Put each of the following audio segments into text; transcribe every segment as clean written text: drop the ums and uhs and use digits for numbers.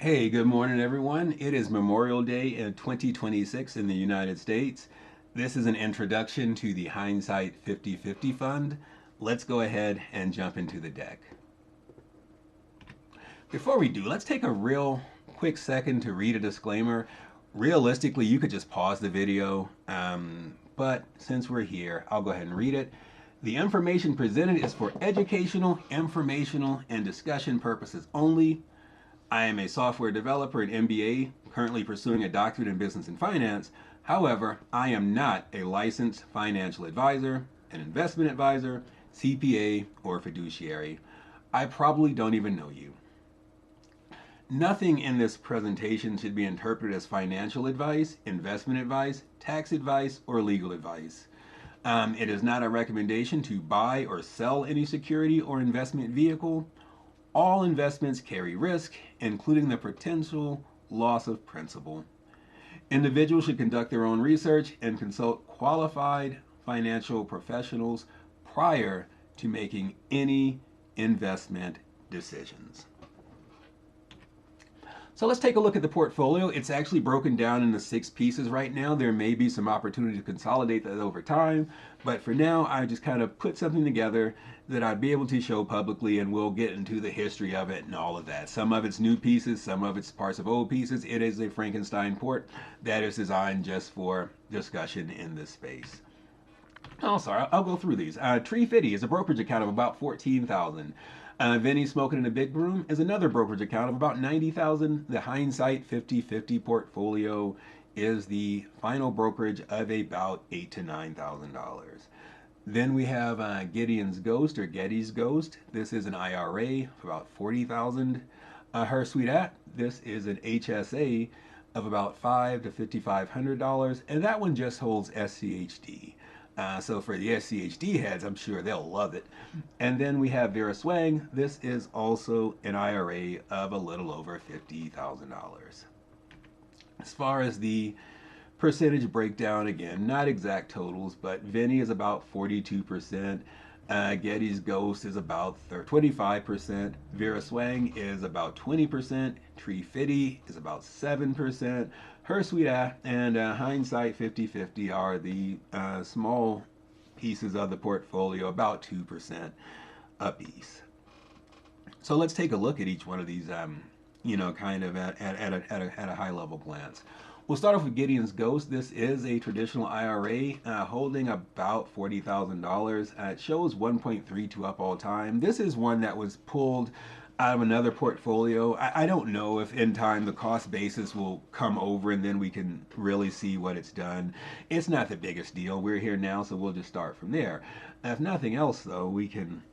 Hey, good morning, everyone. It is Memorial Day in 2026 in the United States. This is an introduction to the Hindsight 50/50 Fund. Let's go ahead and jump into the deck. Before we do, let's take a real quick second to read a disclaimer. Realistically, you could just pause the video, but since we're here, I'll go ahead and read it. The information presented is for educational, informational, and discussion purposes only. I am a software developer at MBA, currently pursuing a doctorate in business and finance. However, I am not a licensed financial advisor, an investment advisor, CPA, or fiduciary. I probably don't even know you. Nothing in this presentation should be interpreted as financial advice, investment advice, tax advice, or legal advice. It is not a recommendation to buy or sell any security or investment vehicle. All investments carry risk, including the potential loss of principal. Individuals should conduct their own research and consult qualified financial professionals prior to making any investment decisions. So let's take a look at the portfolio. It's actually broken down into 6 pieces right now. There may be some opportunity to consolidate that over time, but for now, I just kind of put something together that I'd be able to show publicly, and we'll get into the history of it and all of that. Some of it's new pieces, some of it's parts of old pieces. It is a Frankenstein port that is designed just for discussion in this space. Oh, sorry, I'll go through these. treeFiddy is a brokerage account of about $14,000. vinnieSmokinInTheBigRoom is another brokerage account of about $90,000. The Hindsight 50/50 portfolio is the final brokerage of about $8,000 to $9,000. Then we have geddysGhost or geddysGhost. This is an IRA for about $40,000. herSweetA, this is an HSA of about $500 to $5,500, and that one just holds SCHD. So for the SCHD heads, I'm sure they'll love it. And then we have VGT. This is also an IRA of a little over $50,000. As far as the percentage breakdown, again, not exact totals, but Vinnie is about 42%. geddysGhost is about 25%. VGT is about 20%. treeFiddy is about 7%. herSweetA and Hindsight 50/50 are the small pieces of the portfolio, about 2% apiece. So let's take a look at each one of these, kind of at a high level glance. We'll start off with geddysGhost. This is a traditional IRA holding about $40,000. It shows 1.32 up all time. This is one that was pulled out of another portfolio. I don't know if in time the cost basis will come over and then we can really see what it's done. It's not the biggest deal. We're here now, so we'll just start from there. If nothing else, though, we can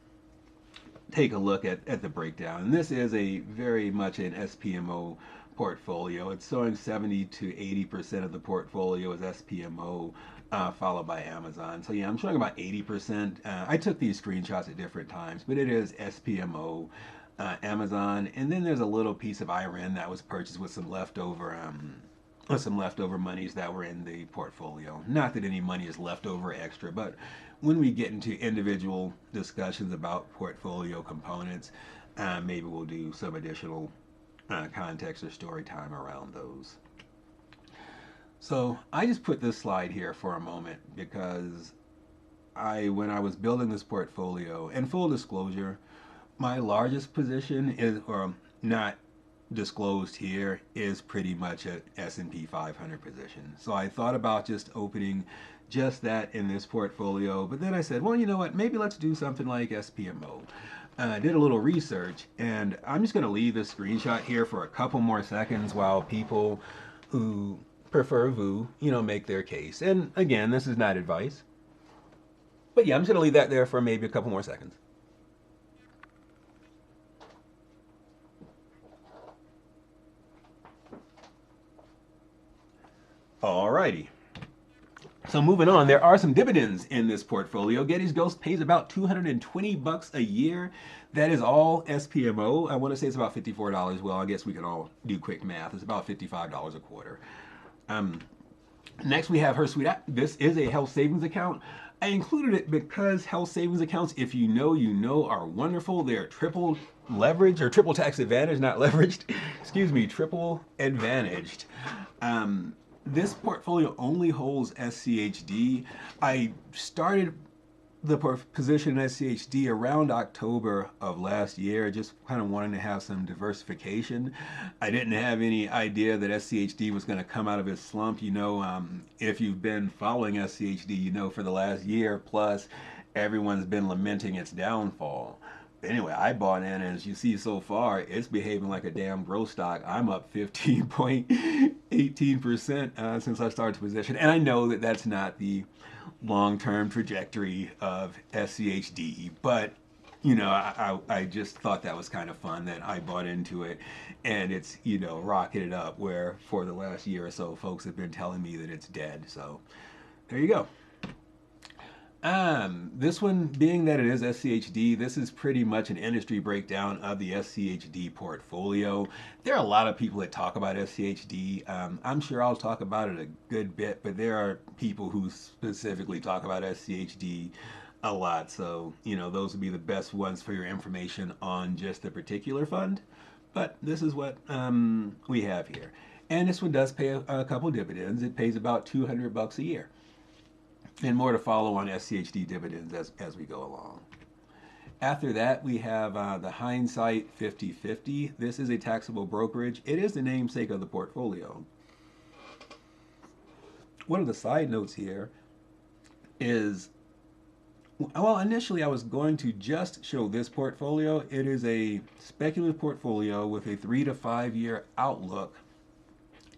take a look at the breakdown. And this is a very much an SPMO portfolio. It's showing 70 to 80% of the portfolio is SPMO, followed by Amazon. So yeah, I'm showing about 80%. I took these screenshots at different times, but it is SPMO, Amazon, and then there's a little piece of IRN that was purchased with some leftover monies that were in the portfolio. Not that any money is left over extra, but when we get into individual discussions about portfolio components, maybe we'll do some additional context or story time around those. So I just put this slide here for a moment because when I was building this portfolio, and full disclosure, my largest position is, or not disclosed here, is pretty much an S&P 500 position. So I thought about just opening just that in this portfolio, but then I said, well, you know what, maybe let's do something like SPMO. I did a little research, and I'm just going to leave this screenshot here for a couple more seconds while people who prefer VU, make their case. And again, this is not advice, but yeah, I'm just going to leave that there for maybe a couple more seconds. Alrighty. So moving on, there are some dividends in this portfolio. geddysGhost pays about $220 a year. That is all SPMO. I want to say it's about $54. Well, I guess we can all do quick math. It's about $55 a quarter. Next, we have herSweetA. This is a health savings account. I included it because health savings accounts, if you know, are wonderful. They're triple leverage or triple tax advantage, not leveraged. excuse me, triple advantaged. This portfolio only holds SCHD. I started the position in SCHD around October of last year, just kind of wanting to have some diversification. I didn't have any idea that SCHD was going to come out of its slump. You know, if you've been following SCHD, you know for the last year plus, everyone's been lamenting its downfall. Anyway, I bought in, and as you see so far, it's behaving like a damn growth stock. I'm up 15.18% since I started to position. And I know that that's not the long-term trajectory of SCHD, but you know, I just thought that was kind of fun that I bought into it, and it's, you know, rocketed up where for the last year or so, folks have been telling me that it's dead. So there you go. This one, being that it is SCHD, this is pretty much an industry breakdown of the SCHD portfolio. There are a lot of people that talk about SCHD. I'm sure I'll talk about it a good bit, but there are people who specifically talk about SCHD a lot. So, you know, those would be the best ones for your information on just the particular fund. But this is what we have here. And this one does pay a couple dividends. It pays about $200 a year. And more to follow on SCHD dividends as we go along. After that, we have the Hindsight 50/50. This is a taxable brokerage. It is the namesake of the portfolio. One of the side notes here is, well, initially I was going to just show this portfolio. It is a speculative portfolio with a 3 to 5 year outlook.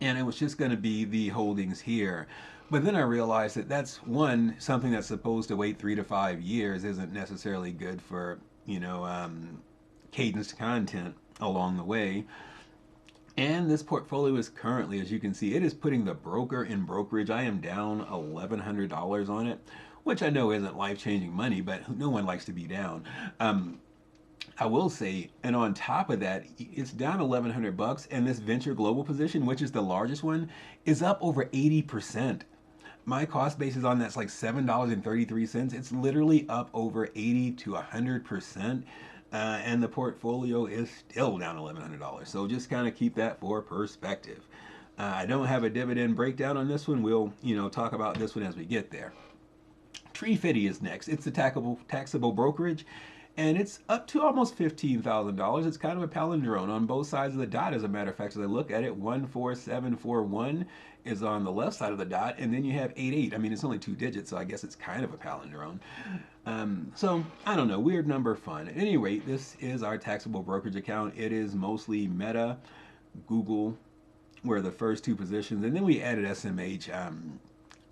And it was just going to be the holdings here. But then I realized that that's one, something that's supposed to wait 3 to 5 years isn't necessarily good for, you know, cadenced content along the way. And this portfolio is currently, as you can see, it is putting the broker in brokerage. I am down $1,100 on it, which I know isn't life-changing money, but no one likes to be down. I will say, and on top of that, it's down $1,100, and this venture global position, which is the largest one, is up over 80%. My cost basis on that's like $7.33. It's literally up over 80 to 100%, and the portfolio is still down $1,100. So just kind of keep that for perspective. I don't have a dividend breakdown on this one. We'll, you know, talk about this one as we get there. treeFiddy is next. It's the taxable brokerage. And it's up to almost $15,000. It's kind of a palindrome on both sides of the dot. As a matter of fact, as I look at it, 14741 is on the left side of the dot, and then you have 88. I mean, it's only 2 digits, so I guess it's kind of a palindrome. So I don't know, weird number, fun. At any rate, this is our taxable brokerage account. It is mostly Meta, Google, were the first 2 positions, and then we added SMH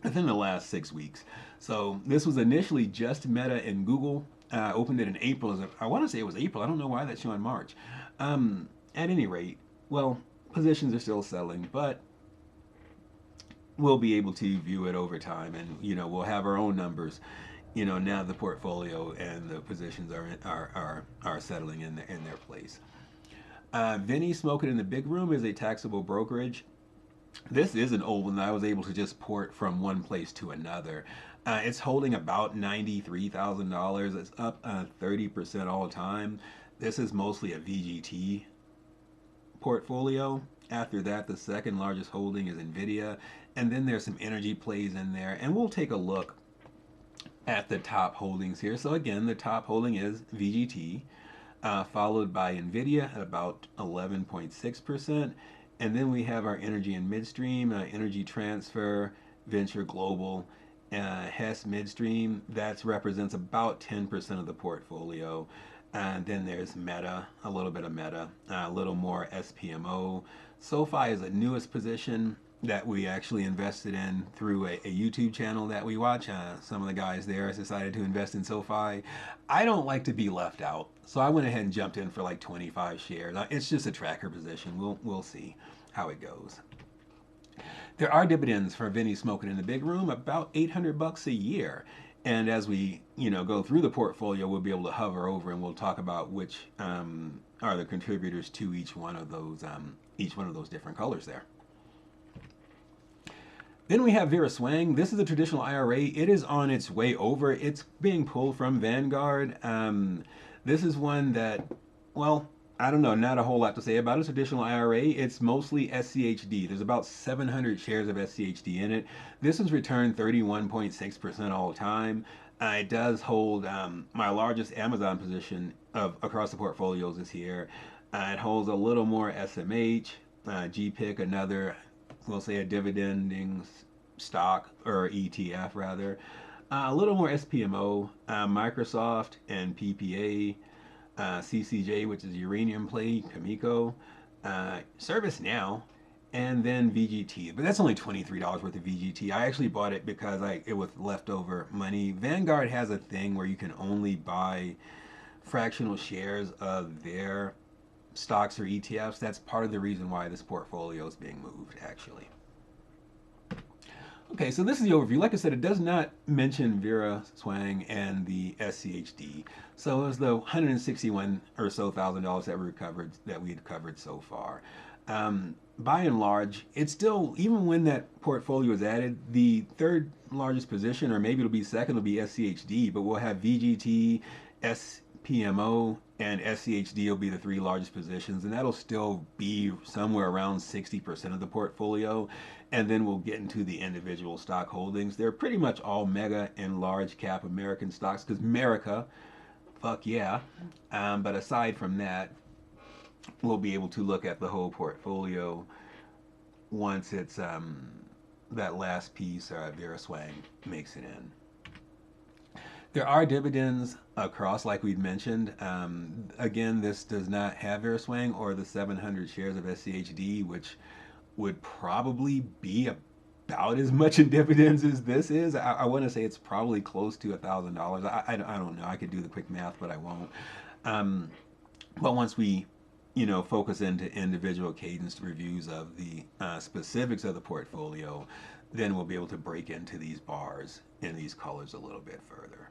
within the last 6 weeks. So this was initially just Meta and Google. Opened it in April. I want to say it was April. I don't know why that's showing March. At any rate, well, positions are still selling, but we'll be able to view it over time, and you know, we'll have our own numbers. You know, now the portfolio and the positions are settling in their place. vinnieSmokinInTheBigRoom is a taxable brokerage. This is an old one that I was able to just port from one place to another. It's holding about $93,000. It's up 30% all the time. This is mostly a VGT portfolio. After that, the second largest holding is NVIDIA. And then there's some energy plays in there. And we'll take a look at the top holdings here. So again, the top holding is VGT, followed by NVIDIA at about 11.6%. And then we have our energy and midstream, energy transfer, venture global, Hess midstream. That represents about 10% of the portfolio. And then there's Meta, a little bit of Meta, a little more SPMO. SoFi is the newest position that we actually invested in through a YouTube channel that we watch. Some of the guys there decided to invest in SoFi. I don't like to be left out, so I went ahead and jumped in for like 25 shares. It's just a tracker position. We'll see how it goes. There are dividends for vinnieSmokinInTheBigRoom, about $800 a year. And as we, you know, go through the portfolio, we'll be able to hover over and we'll talk about which are the contributors to each one of those different colors there. Then we have VeraSwang. This is a traditional IRA. It is on its way over. It's being pulled from Vanguard. This is one that, well, I don't know, not a whole lot to say about a traditional IRA. It's mostly SCHD. There's about 700 shares of SCHD in it. This has returned 31.6% all time. It does hold my largest Amazon position of across the portfolios this year. It holds a little more SMH, GPIC, another, we'll say a dividending stock or ETF rather. A little more SPMO, Microsoft, and PPA. CCJ, which is Uranium Play, Kamiko, ServiceNow, and then VGT. But that's only $23 worth of VGT. I actually bought it because it was leftover money. Vanguard has a thing where you can only buy fractional shares of their stocks or ETFs. That's part of the reason why this portfolio is being moved, actually. Okay, so this is the overview. Like I said, it does not mention Vera Swang and the SCHD. So it was the $161 or so thousand that we had covered so far. By and large, it's still, even when that portfolio is added, the third largest position, or maybe it'll be second, will be SCHD, but we'll have VGT, SPMO, and SCHD will be the three largest positions, and that'll still be somewhere around 60% of the portfolio. And then we'll get into the individual stock holdings. They're pretty much all mega and large cap American stocks, because America, fuck yeah. But aside from that, we'll be able to look at the whole portfolio once it's that last piece, Vera Swang, makes it in. There are dividends across, like we'd mentioned. Again, this does not have Vera Swang or the 700 shares of SCHD, which would probably be about as much in dividends as this is. I want to say it's probably close to $1,000. I don't know. I could do the quick math, but I won't. But once we, focus into individual cadenced reviews of the specifics of the portfolio, then we'll be able to break into these bars and these colors a little bit further.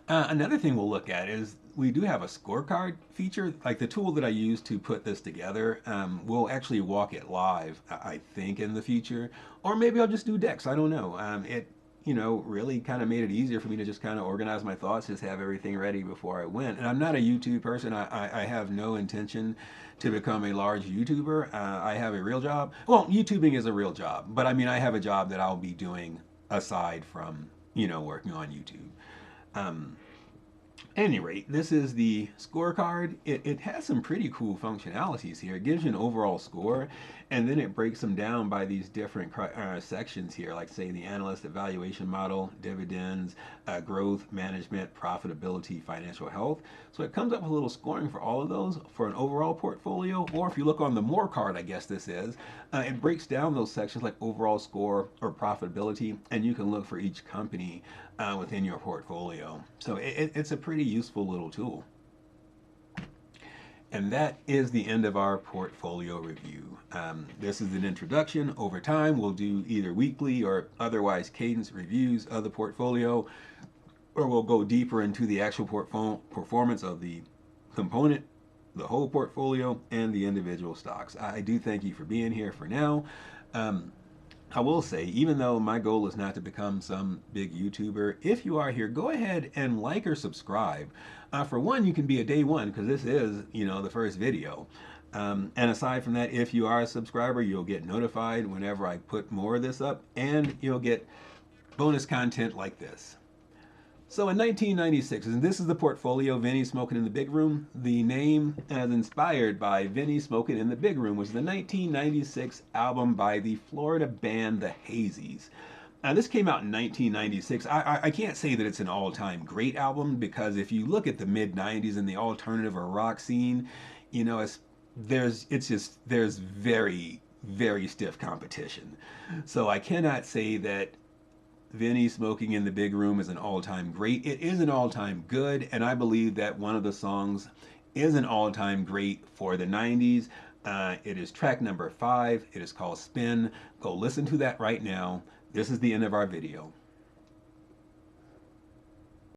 Another thing we'll look at is we do have a scorecard feature. Like the tool that I use to put this together, we'll actually walk it live, I think, in the future. Or maybe I'll just do decks. I don't know. It really kind of made it easier for me to just kind of organize my thoughts, just have everything ready before I went. And I'm not a YouTube person. I have no intention to become a large YouTuber. I have a real job. Well, YouTubing is a real job. But I mean, I have a job that I'll be doing aside from, working on YouTube. At any rate, this is the scorecard. It has some pretty cool functionalities here. It gives you an overall score, and then it breaks them down by these different sections here, like say the analyst evaluation model, dividends, growth, management, profitability, financial health. So it comes up with a little scoring for all of those for an overall portfolio. Or if you look on the more card, I guess this is, it breaks down those sections like overall score or profitability, and you can look for each company within your portfolio. So it's a pretty useful little tool. And that is the end of our portfolio review. This is an introduction. Over time, we'll do either weekly or otherwise cadence reviews of the portfolio, or we'll go deeper into the actual performance of the component, the whole portfolio, and the individual stocks. I do thank you for being here for now. I will say, even though my goal is not to become some big YouTuber, if you are here, go ahead and like or subscribe. For one, you can be a day one, because this is, the first video. And aside from that, if you are a subscriber, you'll get notified whenever I put more of this up, and you'll get bonus content like this. So in 1996, and this is the portfolio, Vinnie Smoking in the Big Room. The name is inspired by Vinnie Smoking in the Big Room, which is the 1996 album by the Florida band The Hazies. Now, this came out in 1996. I can't say that it's an all-time great album, because if you look at the mid-90s and the alternative or rock scene, there's very, very stiff competition. So I cannot say that Vinnie Smoking in the Big Room is an all-time great. It is an all-time good, and I believe that one of the songs is an all-time great for the 90s. It is track number 5. It is called Spin. Go listen to that right now. This is the end of our video.